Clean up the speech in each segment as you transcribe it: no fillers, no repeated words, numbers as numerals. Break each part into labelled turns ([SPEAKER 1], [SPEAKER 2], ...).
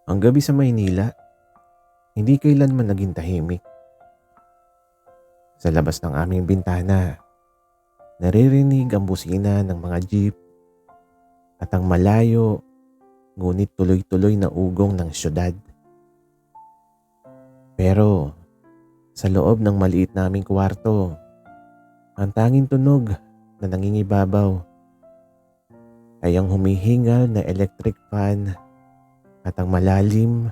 [SPEAKER 1] Ang gabi sa Maynila, hindi kailanman naging tahimik. Sa labas ng aming bintana, naririnig ang busina ng mga jeep at ang malayo ngunit tuloy-tuloy na ugong ng syudad. Pero sa loob ng maliit naming kwarto, ang tanging tunog na nangingibabaw ay ang humihingal na electric fan at ang malalim,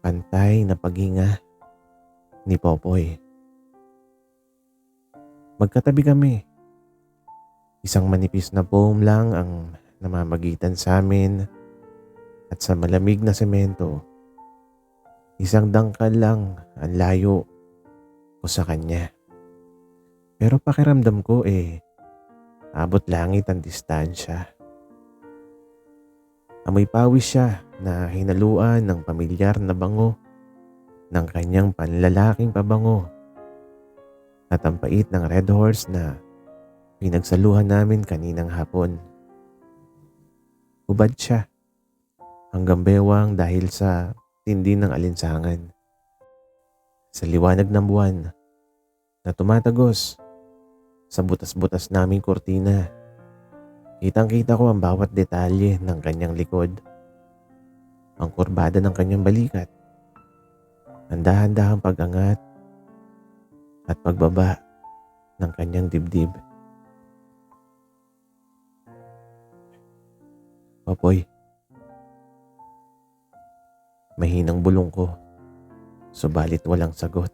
[SPEAKER 1] pantay na paghinga ni Popoy. Magkatabi kami. Isang manipis na foam lang ang namamagitan sa amin at sa malamig na semento, isang dangkal lang ang layo ko sa kanya. Pero pakiramdam ko abot langit ang distansya. Amoy pawis siya na hinaluan ng pamilyar na bango ng kanyang panlalaking pabango at ang pait ng Red Horse na pinagsaluhan namin kaninang hapon. Hubad siya hanggang bewang dahil sa tindi ng alinsangan. Sa liwanag ng buwan na tumatagos sa butas-butas naming kurtina, kitang-kita ko ang bawat detalye ng kanyang likod. Ang kurbada ng kanyang balikat, ang dahan-dahang pag-angat at pagbaba ng kanyang dibdib. Popoy, mahinang bulong ko, subalit walang sagot.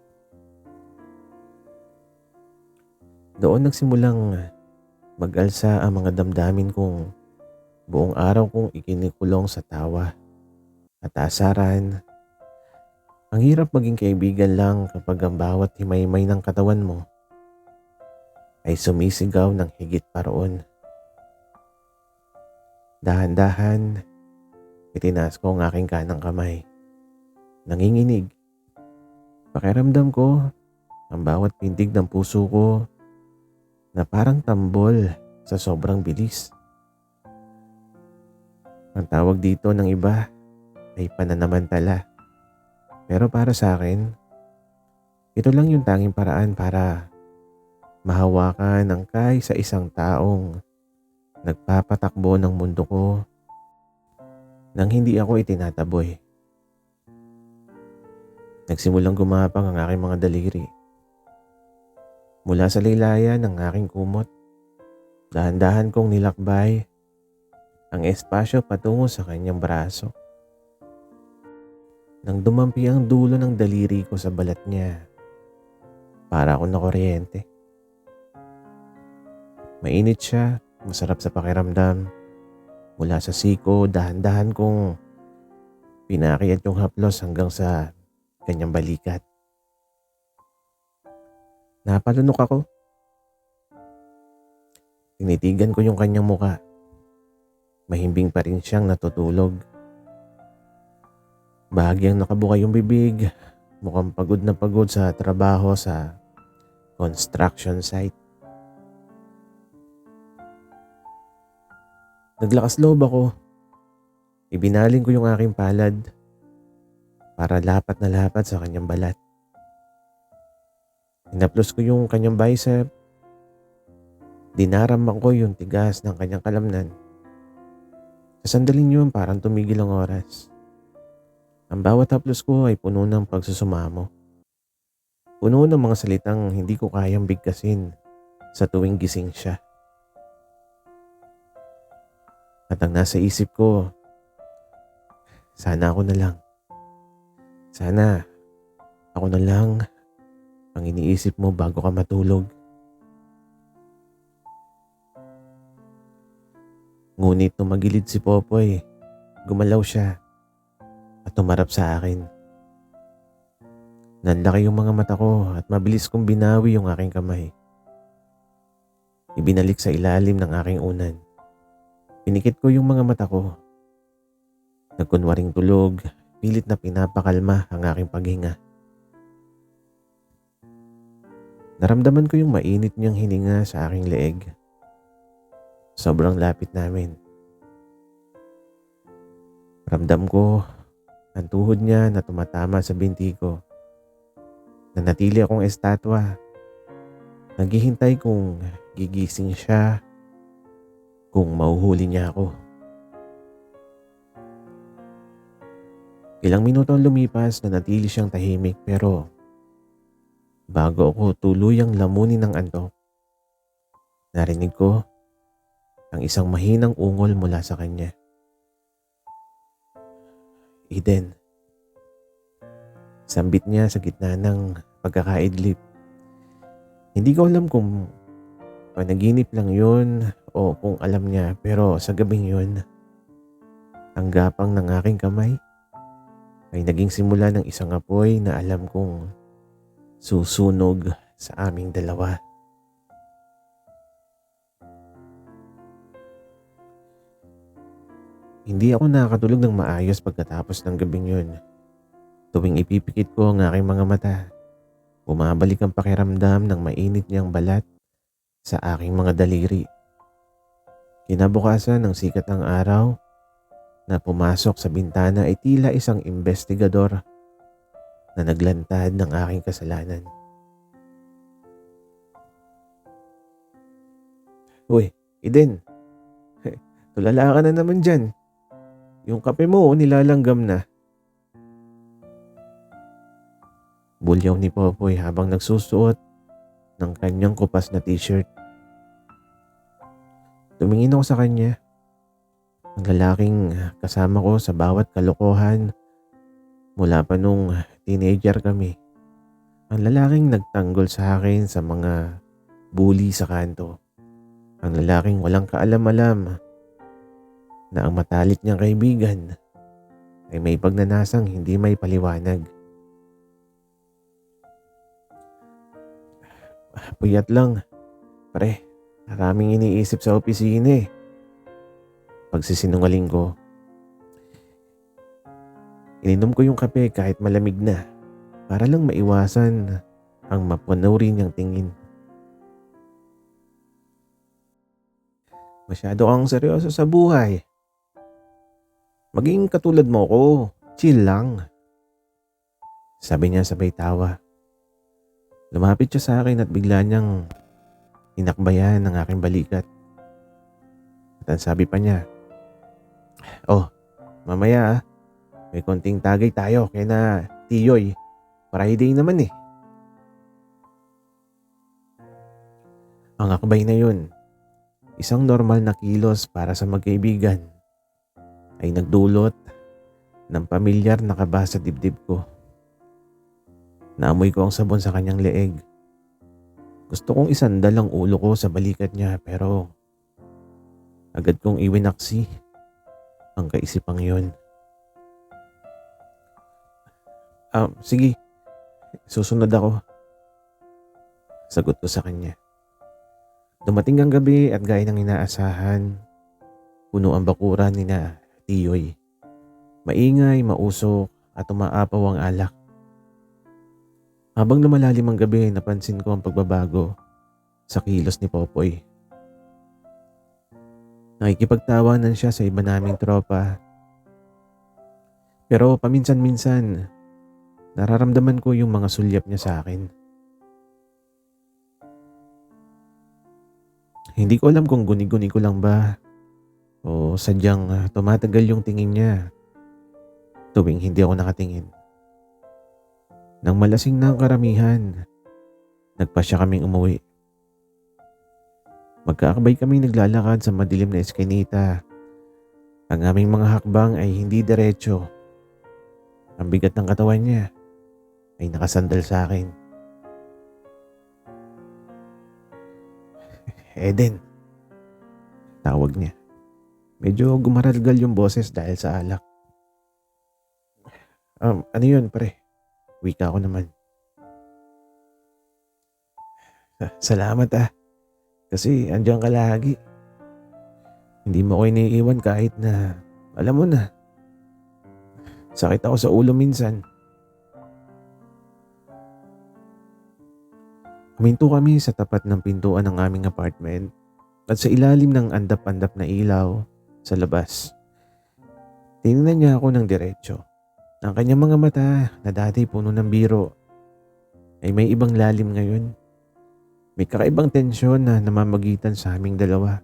[SPEAKER 1] Doon nagsimulang mag-alsa ang mga damdamin kong buong araw kong ikinikulong sa tawa at asaran. Ang hirap maging kaibigan lang kapag ang bawat himaymay ng katawan mo ay sumisigaw ng higit pa roon. Dahan-dahan, itinaas ko ang aking kanang kamay. Nanginginig. Pakiramdam ko ang bawat pintig ng puso ko na parang tambol sa sobrang bilis. Ang tawag dito ng iba ay pananamantala. Pero para sa akin, ito lang yung tanging paraan para mahawakan ang sa isang taong nagpapatakbo ng mundo ko nang hindi ako itinataboy. Nagsimulang gumapang ang aking mga daliri. Mula sa laylayan ng aking kumot, dahan-dahan kong nilakbay ang espasyo patungo sa kanyang braso. Nang dumampi ang dulo ng daliri ko sa balat niya, para akong nakuryente. Mainit siya, masarap sa pakiramdam. Mula sa siko, dahan-dahan kong pinakyat yung haplos hanggang sa kanyang balikat. Napalunok ako. Tinitigan ko yung kanyang muka. Mahimbing pa rin siyang natutulog. Bahagyang nakabuka yung bibig, mukhang pagod na pagod sa trabaho sa construction site. Naglakas loob ako. Ibinaling ko yung aking palad para lapat na lapat sa kanyang balat. Hinaplos ko yung kanyang bicep. Dinaramang ko yung tigas ng kanyang kalamnan. Sa sandaling yun parang tumigil ang oras. Ang bawat haplos ko ay puno ng pagsusumamo. Puno ng mga salitang hindi ko kayang bigkasin sa tuwing gising siya. At ang nasa isip ko, sana ako na lang. Sana ako na lang ang iniisip mo bago ka matulog. Ngunit tumagilid si Popoy, gumalaw siya at tumarap sa akin. Nanlaki yung mga mata ko at mabilis kong binawi yung aking kamay. Ibinalik sa ilalim ng aking unan. Pinikit ko yung mga mata ko. Nagkunwaring tulog, pilit na pinapakalma ang aking paghinga. Naramdaman ko yung mainit niyang hininga sa aking leeg. Sobrang lapit namin. Ramdam ko ang tuhod niya na tumatama sa binti ko. Nanatili akong estatwa. Naghihintay kung gigising siya, kung mauhuli niya ako. Ilang minuto ang lumipas, nanatili siyang tahimik pero bago ako tuluyang lamunin ng antok, narinig ko ang isang mahinang ungol mula sa kanya. Eden. Sambit niya sa gitna ng pagkakaidlip. Hindi ko alam kung panaginip lang yun o kung alam niya, pero sa gabing yun, ang gapang ng aking kamay ay naging simula ng isang apoy na alam kong susunog sa aming dalawa. Hindi ako nakakatulog ng maayos pagkatapos ng gabing yun. Tuwing ipipikit ko ang aking mga mata, bumabalik ang pakiramdam ng mainit niyang balat sa aking mga daliri. Kinabukasan ng sikat ng araw na pumasok sa bintana ay tila isang investigador na naglantad ng aking kasalanan. Uy, Eden, tulala ka na naman dyan. Yung kape mo nilalanggam na. Bulyaw ni Popoy habang nagsusuot ng kanyang kupas na t-shirt. Tumingin ako sa kanya. Ang lalaking kasama ko sa bawat kalokohan mula pa nung teenager kami. Ang lalaking nagtanggol sa akin sa mga bully sa kanto. Ang lalaking walang kaalam-alam na ang matalik niyang kaibigan ay may pagnanasang hindi may paliwanag. Puyat lang. Pare, maraming iniisip sa opisina eh. Pagsisinungaling ko. Ininom ko yung kape kahit malamig na para lang maiwasan ang mapanuri niyang tingin. Masyado kang seryoso sa buhay. Maging katulad mo ko, chill lang. Sabi niya sabay tawa. Lumapit siya sa akin at bigla niyang inakbayan ng aking balikat. At ang sabi pa niya, "Oh, mamaya may konting tagay tayo kaya na Tiyoy. Friday naman eh." Ang akbay na yun, isang normal na kilos para sa magkaibigan, ay nagdulot ng pamilyar na kaba sa dibdib ko. Naamoy ko ang sabon sa kanyang leeg. Gusto kong isandal ang ulo ko sa balikat niya pero agad kong iwinaksi ang kaisipang yun. Sige, susunod ako. Sagot ko sa kanya. Dumating ang gabi at gaya ng inaasahan, puno ang bakuran ni na Tiyoy. Maingay, mausok at umaapaw ang alak. Habang lumalalim ang gabi, napansin ko ang pagbabago sa kilos ni Popoy. Nakikipagtawanan siya sa iba naming tropa. Pero paminsan-minsan, nararamdaman ko yung mga sulyap niya sa akin. Hindi ko alam kung guni-guni ko lang ba o sadyang tumatagal yung tingin niya tuwing hindi ako nakatingin. Nang malasing na ang karamihan, nagpasya kaming umuwi. Magkakabay kaming naglalakad sa madilim na eskinita. Ang aming mga hakbang ay hindi diretso. Ang bigat ng katawan niya ay nakasandal sa akin. Eden, tawag niya. Medyo gumaralgal yung boses dahil sa alak. Ano yun pare? Wika ko naman. Salamat kasi andiyan ka lagi. Hindi mo ko iniiwan kahit na, alam mo na, sakit ako sa ulo minsan. Huminto kami sa tapat ng pintuan ng aming apartment at sa ilalim ng andap-andap na ilaw sa labas. Tinignan niya ako ng diretso. Ang kanyang mga mata na dati puno ng biro ay may ibang lalim ngayon. May kakaibang tensyon na namamagitan sa aming dalawa.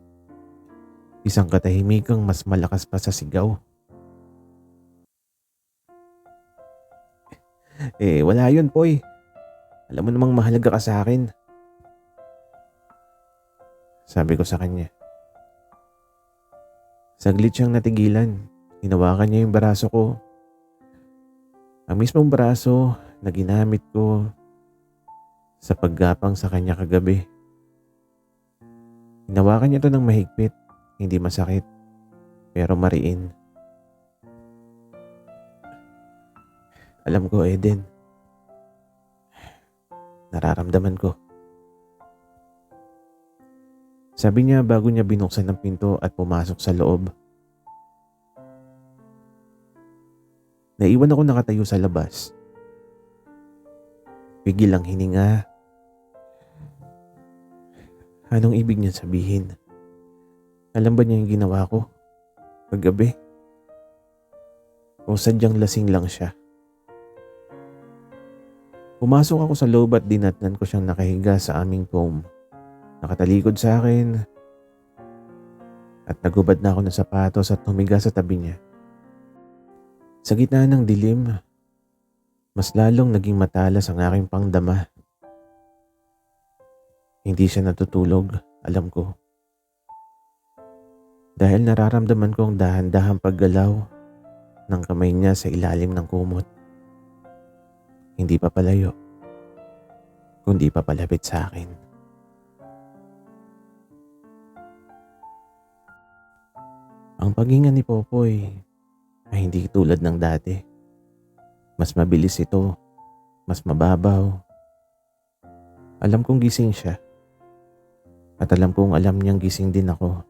[SPEAKER 1] Isang katahimikang mas malakas pa sa sigaw. Wala yun, Poy. Alam mo namang mahalaga ka sa akin. Sabi ko sa kanya. Saglit siyang natigilan. Hinawakan niya yung braso ko. Ang mismong braso na ginamit ko sa paggapang sa kanya kagabi. Hinawakan niya ito ng mahigpit. Hindi masakit, pero mariin. Alam ko, Eden. Nararamdaman ko. Sabi niya bago niya binuksan ng pinto at pumasok sa loob. Naiwan ako nakatayo sa labas. Pigil ang hininga. Anong ibig niya sabihin? Alam ba niya yung ginawa ko kagabi? O sadyang lasing lang siya? Pumasok ako sa loob at dinatnan ko siyang nakahiga sa aming foam. Nakatalikod sa akin at nagubad na ako ng sapatos at humiga sa tabi niya. Sa gitna ng dilim, mas lalong naging matalas ang aking pangdama. Hindi siya natutulog, alam ko. Dahil nararamdaman ko ang dahan-dahang paggalaw ng kamay niya sa ilalim ng kumot. Hindi pa palayo, kundi pa palapit sa akin. Ang paghinga ni Popoy ay hindi tulad ng dati. Mas mabilis ito, mas mababaw. Alam kong gising siya. At alam kong alam niyang gising din ako.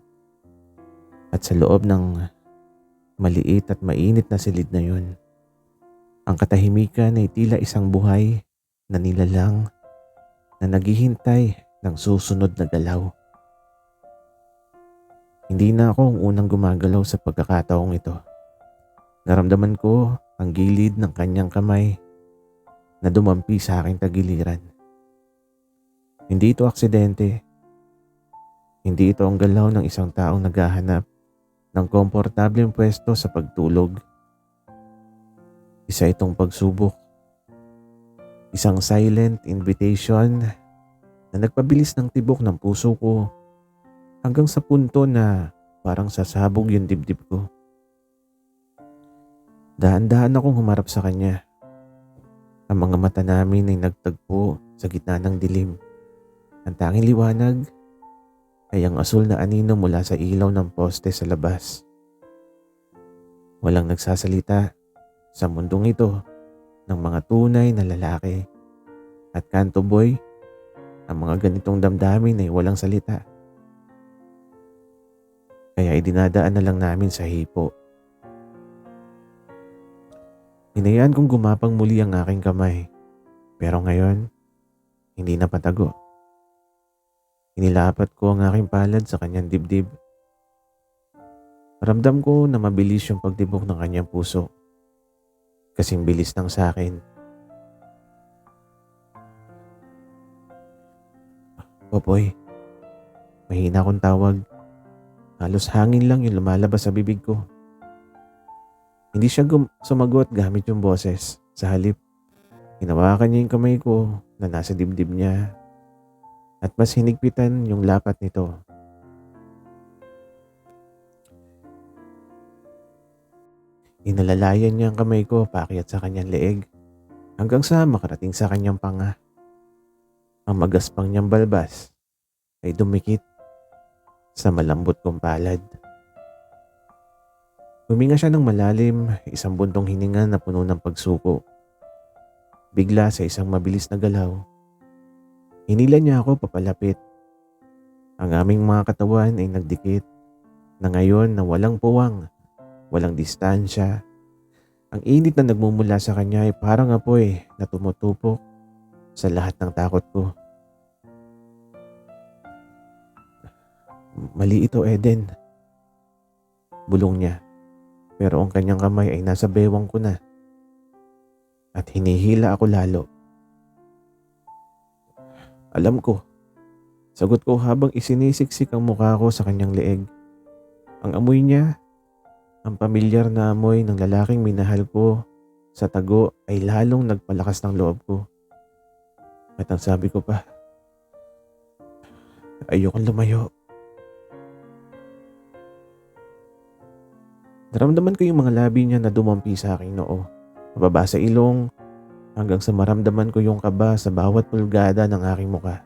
[SPEAKER 1] At sa loob ng maliit at mainit na silid na yun, ang katahimikan ay tila isang buhay na nilalang na naghihintay ng susunod na galaw. Hindi na ako ang unang gumagalaw sa pagkakataong ito. Naramdaman ko ang gilid ng kanyang kamay na dumampi sa aking tagiliran. Hindi ito aksidente. Hindi ito ang galaw ng isang taong naghahanap ng komportableng pwesto sa pagtulog. Isa itong pagsubok. Isang silent invitation na nagpabilis ng tibok ng puso ko hanggang sa punto na parang sasabog yung dibdib ko. Dahan-dahan akong humarap sa kanya. Ang mga mata namin ay nagtagpo sa gitna ng dilim. Ang tanging liwanag ay ang asul na anino mula sa ilaw ng poste sa labas. Walang nagsasalita sa mundong ito ng mga tunay na lalaki. At kanto boy, ang mga ganitong damdamin ay walang salita. Kaya idinadaan na lang namin sa hipo. Hinayaan kong gumapang muli ang aking kamay. Pero ngayon, hindi na patago. Inilapat ko ang aking palad sa kanyang dibdib. Ramdam ko na mabilis yung pagtibok ng kanyang puso. Kasing bilis ng sa akin. Popoy, mahina akong tawag. Halos hangin lang yung lumalabas sa bibig ko. Hindi siya sumagot gamit yung boses. Sa halip, hinawakan niya yung kamay ko na nasa dibdib niya at mas hinigpitan yung lapat nito. Inalalayan niya ang kamay ko paakyat sa kanyang leeg hanggang sa makarating sa kanyang panga. Ang magaspang niyang balbas ay dumikit sa malambot kong palad. Huminga siya ng malalim, isang buntong hininga na puno ng pagsuko. Bigla sa isang mabilis na galaw, hinila niya ako papalapit. Ang aming mga katawan ay nagdikit na ngayon na walang puwang, walang distansya. Ang init na nagmumula sa kanya ay parang apoy na tumutupok sa lahat ng takot ko. Mali ito, Eden. Bulong niya. Pero ang kanyang kamay ay nasa bewang ko na. at hinihila ako lalo. Alam ko, sagot ko habang isinisiksik ang mukha ko sa kanyang leeg. Ang amoy niya, ang pamilyar na amoy ng lalaking minahal ko sa tago ay lalong nagpalakas ng loob ko. At ang sabi ko pa, ayokong lumayo. Naramdaman ko yung mga labi niya na dumampi sa aking noo, pababa sa ilong, hanggang sa maramdaman ko yung kaba sa bawat pulgada ng aking muka.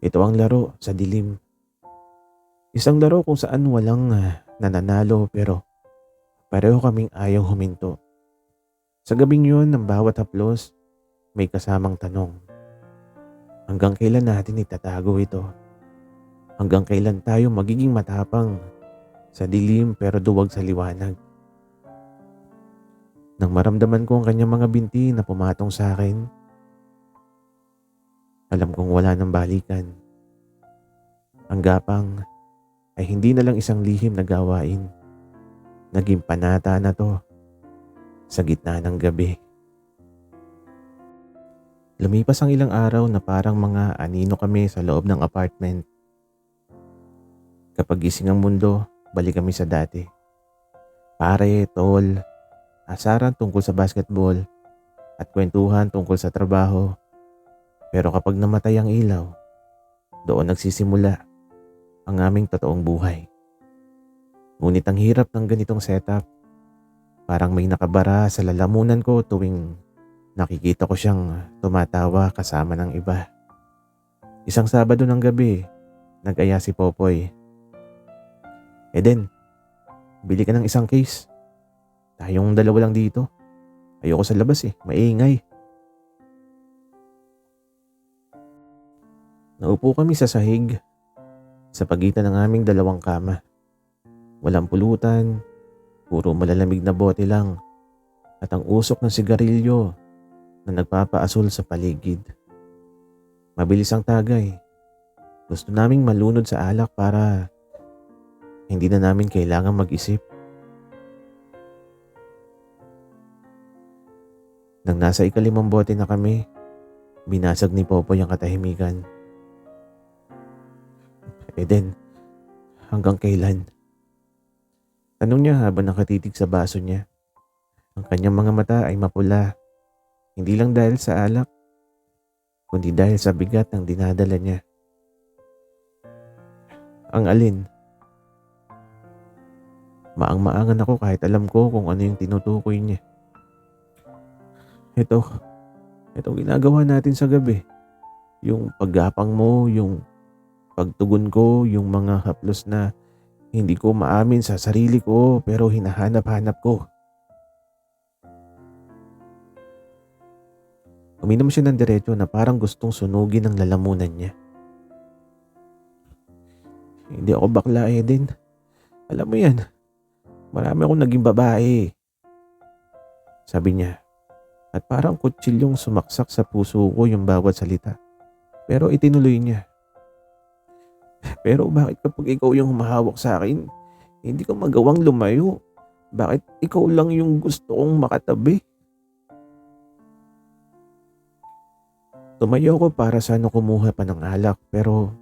[SPEAKER 1] Ito ang laro sa dilim. Isang laro kung saan walang nananalo pero pareho kaming ayaw huminto. Sa gabing yun ng bawat haplos, may kasamang tanong. Hanggang kailan natin itatago ito? Hanggang kailan tayo magiging matapang sa dilim pero duwag sa liwanag? Nang maramdaman ko ang kanyang mga binti na pumatong sa akin, alam kong wala nang balikan. Ang gapang ay hindi na lang isang lihim na gawain. Naging panata na to sa gitna ng gabi. Lumipas ang ilang araw na parang mga anino kami sa loob ng apartment. Kapag gising ang mundo, balik kami sa dati. Pare, tol, asaran tungkol sa basketball at kwentuhan tungkol sa trabaho. Pero kapag namatay ang ilaw, doon nagsisimula ang aming totoong buhay. Ngunit ang hirap ng ganitong setup, parang may nakabara sa lalamunan ko tuwing nakikita ko siyang tumatawa kasama ng iba. Isang Sabado ng gabi, nag-aya si Popoy. Eden, bili ka ng isang case. Tayong dalawa lang dito. Ayoko sa labas maingay. Naupo kami sa sahig, sa pagitan ng aming dalawang kama. Walang pulutan, puro malalamig na bote lang at ang usok ng sigarilyo na nagpapaasul sa paligid. Mabilis ang tagay. Gusto naming malunod sa alak para hindi na namin kailangang mag-isip. Nang nasa ikalimang bote na kami, binasag ni Popoy ang katahimikan. Eden, hanggang kailan? Tanong niya habang nakatitig sa baso niya. Ang kanyang mga mata ay mapula, hindi lang dahil sa alak, kundi dahil sa bigat ng dinadala niya. Ang alin? Maang-maangan ako kahit alam ko kung ano yung tinutukoy niya. Itong ginagawa natin sa gabi. Yung paggapang mo, yung pagtugon ko, yung mga haplos na hindi ko maamin sa sarili ko pero hinahanap-hanap ko. Uminom siya ng diretso na parang gustong sunugin ang lalamunan niya. Hindi ako bakla, Eden. Alam mo yan, marami akong naging babae. Sabi niya. At parang kutsilyong sumaksak sa puso ko yung bawat salita. Pero itinuloy niya. Pero bakit kapag ikaw yung humahawak sa akin, hindi ko magawang lumayo? Bakit ikaw lang yung gusto kong makatabi? Tumayo ko para sana kumuha pa ng alak pero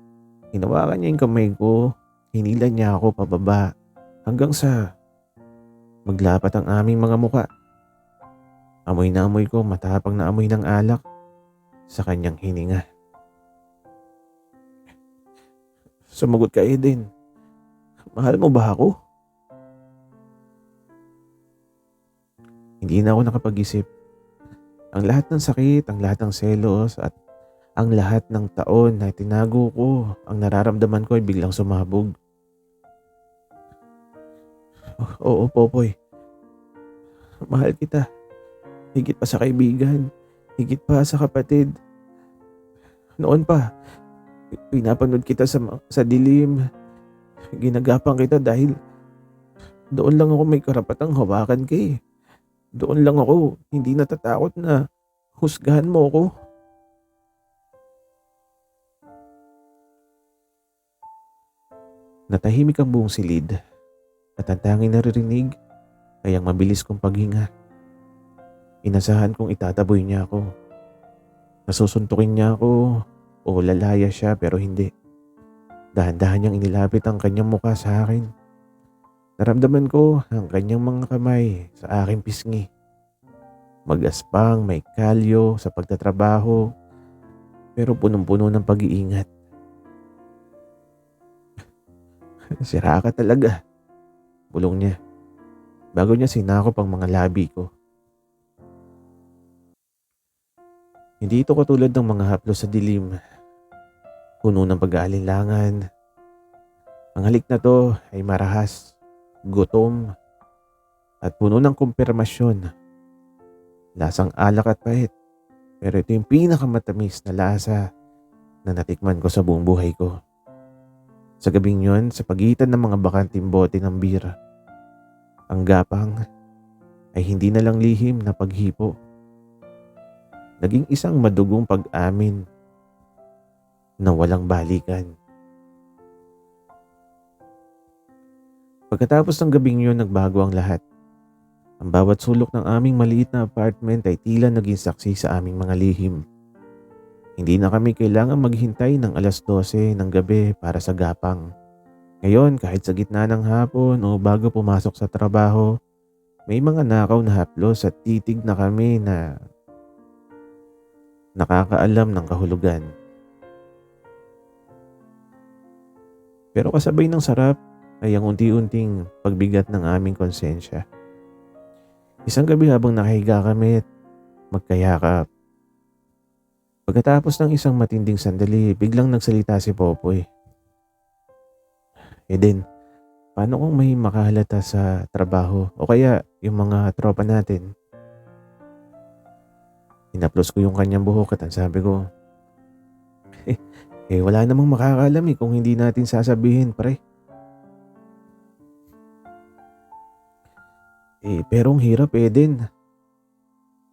[SPEAKER 1] hinawakan niya yung kamay ko, hinila niya ako pababa hanggang sa maglapat ang aming mga muka. Amoy na amoy ko matapang na amoy ng alak sa kanyang hininga. Sumagot ka, Eden. Mahal mo ba ako? Hindi na ako nakapag-isip. Ang lahat ng sakit, ang lahat ng selos at ang lahat ng taon na tinago ko, ang nararamdaman ko ay biglang sumabog. Oo, Popoy. Mahal kita. Higit pa sa kaibigan. Higit pa sa kapatid. Noon pa, pinapanood kita sa dilim. Ginagapang kita dahil doon lang ako may karapatang hawakan ka . Doon lang ako hindi natatakot na husgahan mo ako. Natahimik ang buong silid at ang tanging naririnig ay ang mabilis kong paghinga. Inasahan kong itataboy niya ako. Nasusuntukin niya ako o lalaya siya pero hindi. Dahan-dahan niyang inilapit ang kanyang mukha sa akin. Naramdaman ko ang kanyang mga kamay sa aking pisngi. Magaspang, may kalyo sa pagtatrabaho pero punong-puno ng pag-iingat. Sira ka talaga, bulong niya bago niya sinakop ang mga labi ko. Hindi ito katulad ng mga haplos sa dilim, puno ng pag-aalinlangan. Ang halik na to ay marahas, gutom, at puno ng kumpirmasyon. Lasang alak at pait, pero ito yung pinakamatamis na lasa na natikman ko sa buong buhay ko. Sa gabing yun, sa pagitan ng mga bakanting bote ng bira, ang gapang ay hindi na lang lihim na paghipo. Naging isang madugong pag-amin na walang balikan. Pagkatapos ng gabing yun, nagbago ang lahat. Ang bawat sulok ng aming maliit na apartment ay tila naging saksi sa aming mga lihim. Hindi na kami kailangan maghintay ng 12:00 ng gabi para sa gapang. Ngayon, kahit sa gitna ng hapon o bago pumasok sa trabaho, may mga nakaw na haplos at titig na kami na nakakaalam ng kahulugan. Pero kasabay ng sarap ay ang unti-unting pagbigat ng aming konsensya. Isang gabi habang nakahiga kami at magkayakap, pagkatapos ng isang matinding sandali, biglang nagsalita si Popoy. Eden, paano kung may makahalata sa trabaho o kaya yung mga tropa natin? Inaplos ko yung kanyang buhok at ang sabi ko, wala namang makakaalam kung hindi natin sasabihin, pre. Pero ang hirap, Eden.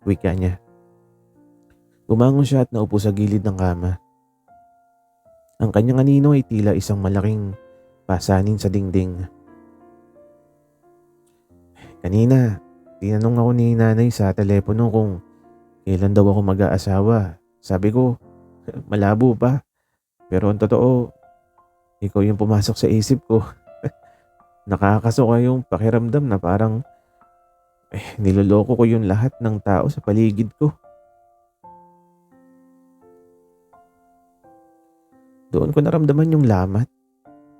[SPEAKER 1] Wika niya. Bumangon siya at naupo sa gilid ng kama. Ang kanyang anino ay tila isang malaking pasanin sa dingding. Kanina, tinanong ako ni nanay sa telepono kung kailan daw ako mag-aasawa. Sabi ko, malabo pa. Pero ang totoo, ikaw yung pumasok sa isip ko. Nakakasuka yung pakiramdam na parang niloloko ko yung lahat ng tao sa paligid ko. Doon ko naramdaman yung lamat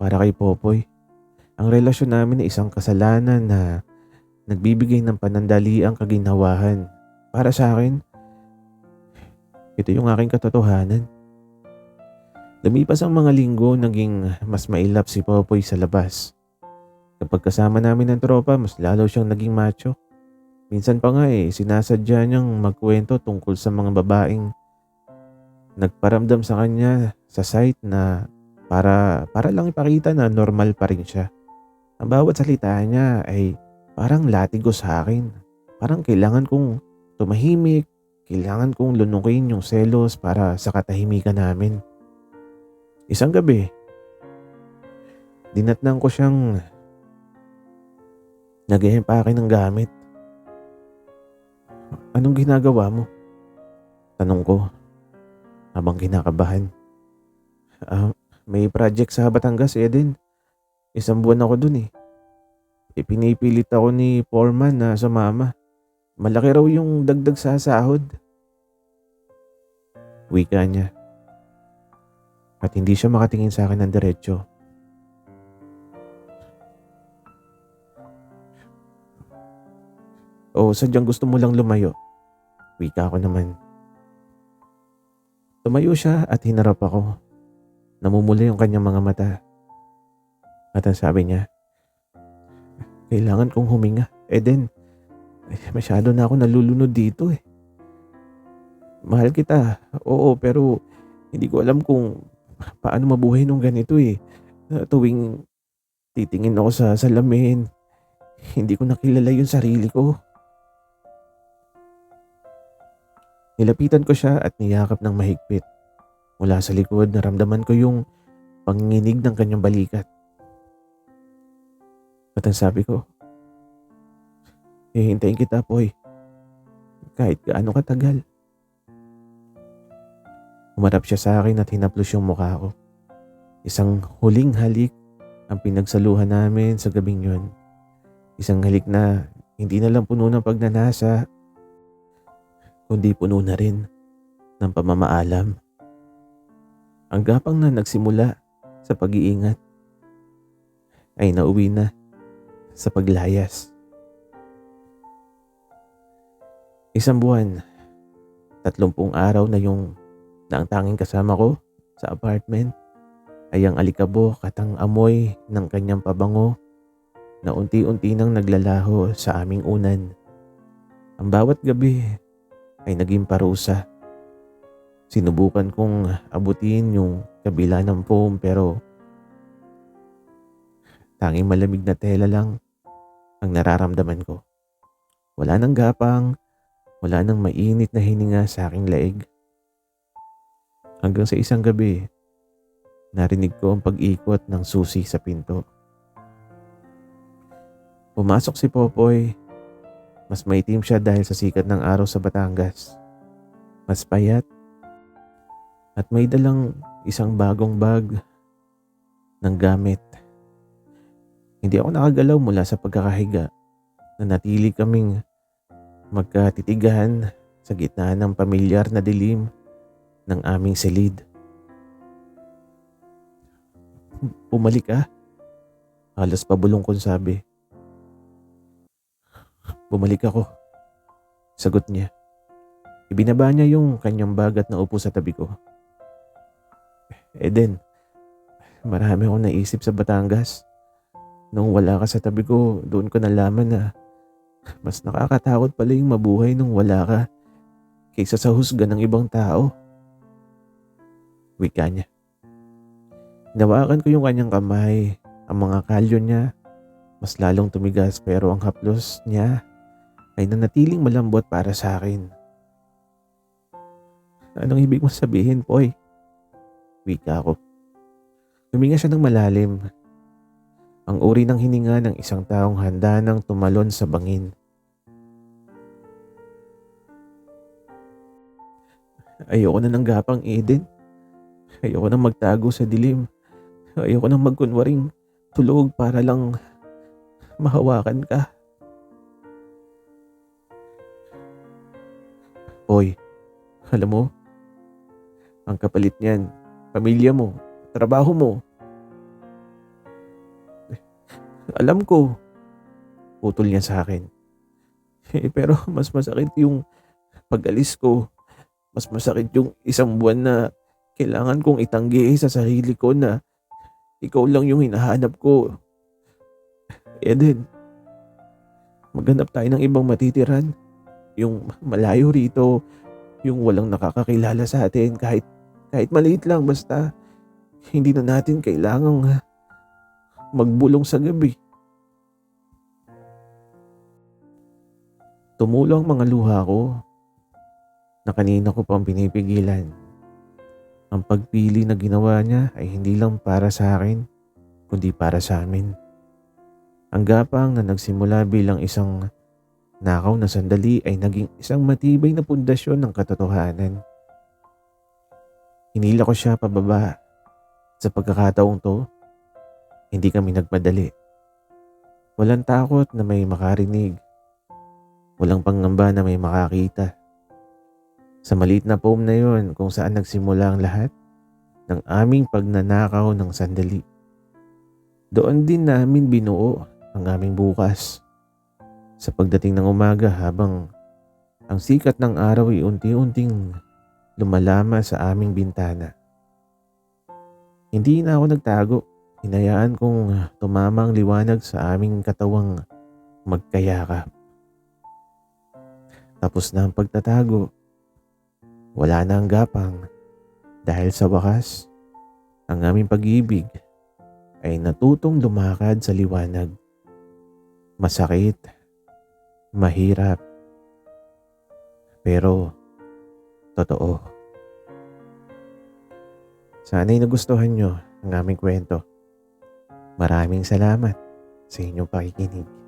[SPEAKER 1] para kay Popoy. Ang relasyon namin ay isang kasalanan na nagbibigay ng panandaliang kaginhawahan. Para sa akin, ito yung aking katotohanan. Lumipas ang mga linggo, naging mas mailap si Popoy sa labas. Kapag kasama namin ng tropa, mas lalo siyang naging macho. Minsan pa nga sinasadya niyang magkwento tungkol sa mga babaeng nagparamdam sa kanya sa site na para lang ipakita na normal pa rin siya. Ang bawat salita niya ay parang latigo sa akin. Parang kailangan kong tumahimik, kailangan kong lunukin yung selos para sa katahimikan namin. Isang gabi, dinatnan ko siyang nag-eempake ng gamit. Anong ginagawa mo? Tanong ko habang kinakabahan. May project sa Batangas, Eden. Isang buwan ako dun. Pinipilit ako ni foreman na sumama. Malaki raw yung dagdag sa sahod. Wika niya. At hindi siya makatingin sa akin ng diretso. O sadyang gusto mo lang lumayo? Wika ko naman. Tumayo siya at hinarap ako. Namumula yung kanyang mga mata. At ang sabi niya, kailangan kong huminga. Eden, masyado na ako nalulunod dito. Mahal kita. Oo, pero hindi ko alam kung paano mabuhay nung ganito. Tuwing titingin ako sa salamin, hindi ko nakilala yung sarili ko. Nilapitan ko siya at niyakap ng mahigpit. Mula sa likod, naramdaman ko yung panginginig ng kanyang balikat. At ang sabi ko, hintayin kita, Poy. kahit gaano katagal. Umarap siya sa akin at hinaplos yung mukha ko. Isang huling halik ang pinagsaluhan namin sa gabing yun. Isang halik na hindi na lang puno ng pagnanasa, kundi puno na rin ng pamamaalam. Ang gapang na nagsimula sa pag-iingat ay nauwi na sa paglayas. Isang buwan, 30 araw na ang tanging kasama ko sa apartment ay ang alikabok at ang amoy ng kanyang pabango na unti-unti nang naglalaho sa aming unan. Ang bawat gabi ay naging parusa. Sinubukan kong abutin yung kabila ng foam pero tanging malamig na tela lang ang nararamdaman ko. Wala nang gapang, wala nang mainit na hininga sa aking leeg. Hanggang sa isang gabi, narinig ko ang pag-ikot ng susi sa pinto. Pumasok si Popoy. Mas maitim siya dahil sa sikat ng araw sa Batangas. Mas payat at may dalang isang bagong bag ng gamit. Hindi ako nakagalaw mula sa pagkakahiga. Nanatili kaming magkatitigan sa gitna ng pamilyar na dilim ng aming silid. Bumalik ka? Halos pabulong kong sabi. Bumalik ako. Sagot niya. Ibinaba niya yung kanyang bag at naupo sa tabi ko. Eden, marami akong naisip sa Batangas. Nung wala ka sa tabi ko, doon ko nalaman na mas nakakatakot pala yung mabuhay nung wala ka kaysa sa husga ng ibang tao. Wika niya. Hinawakan ko yung kanyang kamay. Ang mga kalyo niya mas lalong tumigas pero ang haplos niya ay nanatiling malambot para sa akin. Anong ibig mo sabihin, Poy? Wika ko. Huminga siya ng malalim. Ang uri ng hininga ng isang taong handa nang tumalon sa bangin. Ayoko na ng gapang, Eden. Ayoko na magtago sa dilim. Ayoko na magkunwaring tulog para lang mahawakan ka. Poy, alam mo, ang kapalit niyan, pamilya mo, trabaho mo. Alam ko, putol niya sa akin. Pero mas masakit yung pag-alis ko. Mas masakit yung isang buwan na kailangan kong itanggi sa sarili ko na ikaw lang yung hinahanap ko. Eden, maghanap tayo ng ibang matitiran. Yung malayo rito, yung walang nakakakilala sa atin kahit maliit lang basta hindi na natin kailangang magbulong sa gabi. Tumulo ang mga luha ko na kanina ko pang pinipigilan. Ang pagpili na ginawa niya ay hindi lang para sa akin, kundi para sa amin. Ang gapang na nagsimula bilang isang nakaw na sandali ay naging isang matibay na pundasyon ng katotohanan. Hinila ko siya pababa. Sa pagkakataong to, hindi kami nagmadali. Walang takot na may makarinig. Walang pangamba na may makakita. Sa maliit na foam na yon kung saan nagsimula ang lahat ng aming pagnanakaw ng sandali. Doon din namin binuo ang aming bukas. Sa pagdating ng umaga habang ang sikat ng araw ay unti-unting lumalama sa aming bintana. Hindi na ako nagtago. Hinayaan kong tumama ang liwanag sa aming katawang magkayakap. Tapos na ang pagtatago. Wala na ang gapang dahil sa wakas, ang aming pag-ibig ay natutong lumakad sa liwanag. Masakit, mahirap, pero totoo. Sana'y nagustuhan nyo ang aming kwento. Maraming salamat sa inyong pakikinig.